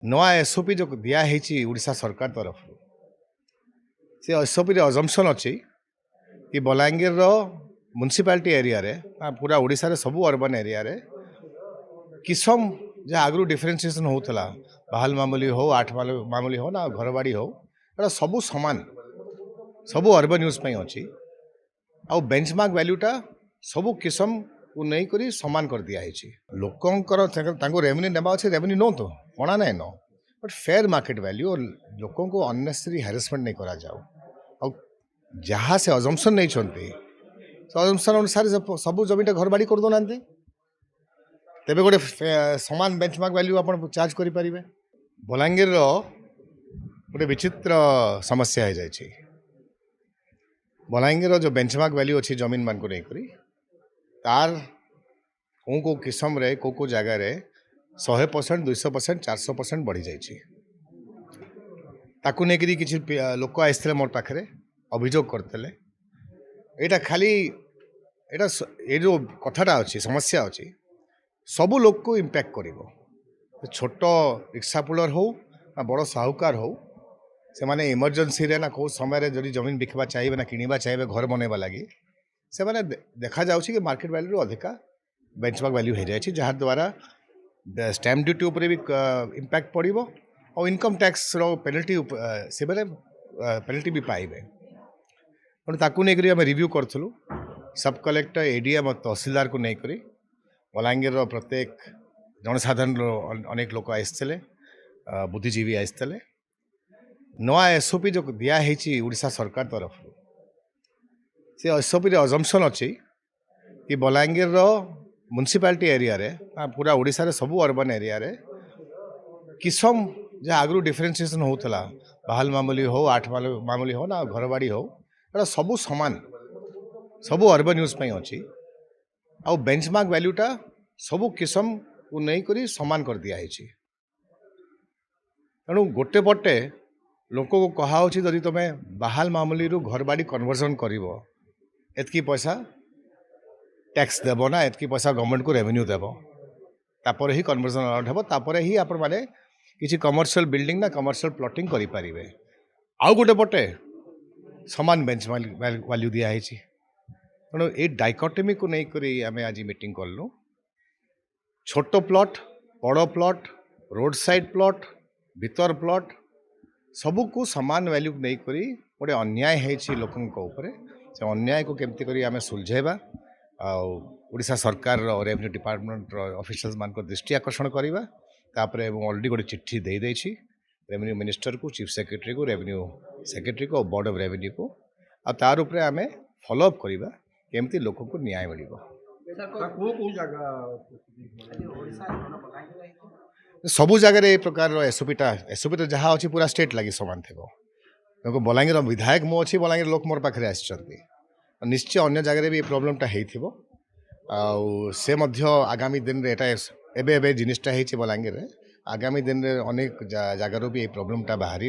नवा एसओपी जो दिखाई उड़ीसा सरकार तरफ से एसओपी अजम्पन अच्छी कि बलांगीर म्युनिसिपालिटी एरिया रे पूरा ओडिशा रे सबू अर्बन एरिया रे किसम जहाँ आगु डिफरेन्सीएसन होता बाहल मामूली हो आठ मामूली हो ना घरबाड़ी हो सबू सामान सबू अर्बन यूज अच्छी आउ बेंचमार्क वैल्यूटा सबू किसम को नहीं करी सामान कर दिखाई लोकंर रेवेन्यू नेबा अच्छे रेवेन्यू नो तो मना ना न बट फेयर मार्केट वैल्यू और लोकों को अननेसेसरी हारासमेंट नहीं करा जाओ और जहाँ से अजम्पन नहीं अजम्पन अनुसार सबू जमीन घर बाड़ी कर दौना तेरे गोटे सामान बेंचमार्क वैल्यू आप चार्ज करें बलांगीर गोटे विचित्र समस्या हो जाए बलांगीर जो बेंचमार्क वैल्यू अच्छी जमीन मान को नहीं तार को किसम रे को जगह रे 100% 200% 400% बढ़ी जाइए ताकू नहीं किसी लोक आसते मोर पाखे अभियोग करते यहाँ खाली यहाँ ये जो कथाटा अच्छी समस्या अच्छी सबू लोक को इम्पैक्ट कर छोट रिक्शा पुलर हो ना बड़ साहूकार हो से माने इमरजेंसी रे ना कौ समय जब जमीन बिकवा चाहिए ना किणवा चाहिए घर बनवा लगी से माने देखा जाउछि कि मार्केट वैल्यू अधिका बेंचमार्क वैल्यू हो जाए जहाँ द्वारा स्टैम्प ड्यूटी उपर भी इम्पैक्ट पड़ो और इनकम टैक्स पेनल्टी से पेनल्टी भी पाइबे तेणु ताकू नहीं आम रिव्यू करूँ सब कलेक्टर एडीएम और तहसीलदार को नहीं बलांगीर प्रत्येक जनसाधारण अनेक लोक आसते बुद्धिजीवी आसते नवा एसओपी जो दिखाई उड़ीसा सरकार तरफ से एसओपी अजम्पन अच्छी कि बलांगीर म्युनिसिपालिटी एरिया रे पूरा ओडिशा रे सबू अर्बन एरिया रे किसम जहाँ आगु डिफरेन्सीएसन होता बाहल मामूली हो आठ मामूली हो ना घरबाड़ी हो सबू सामान सबू अर्बन यूज अच्छी आउ बेंचमार्क वैल्यूटा सबू किसम को नहीं करी सामान कर दिखाई तेणु गोटे पटे लोक को कहुच्छी जदि तुम्हें बाहल मामूली घरबाड़ी कन्वर्जन करकी पैसा टैक्स देव ना एतकी पैसा गवर्नमेंट को रेवेन्यू देव तापर ही कन्वर्जन अलाउड हे तापर ही आपण माने किसी कमर्शियल बिल्डिंग ना कमर्शियल प्लॉटिंग करें आउ गोटे पटे समान बेंचमार्क वैल्यू दिखाई तेणु ये डाइकोटमी को नहीं आम आज मीटिंग कलु छोट प्लॉट बड़ प्लॉट रोड साइड प्लॉट भीतर प्लॉट सबू को सामान वैल्यू नहीं करी गोटे अन्याय है लोकों से अन्याय को केमती करी आम सुलझेबा उड़ीसा सरकार रेवेन्यू डिपार्टमेंट ऑफिशियल्स मान को दृष्टि आकर्षण करवा तापर ऑलरेडी गोटे चिट्ठी दे देछि रेवेन्यू मिनिस्टर को चीफ सेक्रेटरी को रेवेन्यू सेक्रेटरी को बोर्ड ऑफ रेवेन्यू को आ तार उपरे आमे फॉलोअप करवा केमती लोक को न्याय मिलिबो सबू जगह ये प्रकार एसओपी तो जहाँ अच्छी पूरा स्टेट लगी सामान थे क्योंकि बलांगीर विधायक मु अच्छी बलांगीर लोक मोर पाखे आसछंती निश्चय अन्य जगह भी प्रॉब्लमटा हो से मध्य आगामी दिन रे एबे जिनिसटा होती बलांगीर रे आगामी दिन रे अनेक जगार भी ये प्रॉब्लमटा बाहर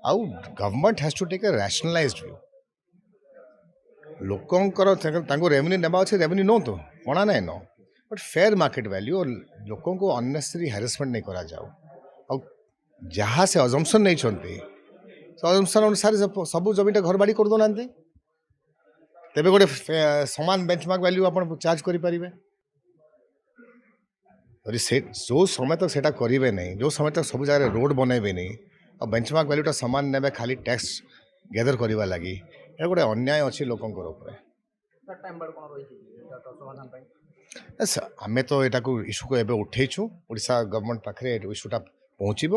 आउ government has to take a rationalized view लोकंर रेवेन्यू नेबा अच्छे रेवेन्यू नो तो मना ना न बट फेयर मार्केट वैल्यू और लोकों को अननेसेसरी हारासमेंट नहीं करा जाओ और जहाँ से अजम्पन नहीं अजम्पन अनुसार सबू जमीन घर बाड़ी कर दौना तेरे गोटे सामान बेंचमार्क वैल्यू आप चार्ज करें जो समय तक सेटा करेंगे नहीं जो समय तक सब जगह रोड बनइबे नहीं और बेंचमार्क वैल्यूटा सामान ने खाली टैक्स गैदर करवा लगी ये गोटे अन्याय अच्छी लोकंर आमे तो यहाँ इश्यू को एवं उठेचु उड़ीसा गवर्नमेंट पाखे इश्यूटा पहुँचब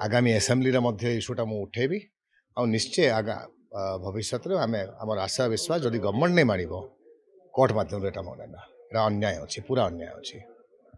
आगामी एसेम्बली इश्यूटा मुझे उठेबी आ निश्चय भविष्य में आम आम आशा विश्वास जदि गवर्नमेंट नहीं माड़ कोर्ट मध्यम यहाँ अन्याय अच्छी पूरा अन्याय अच्छी।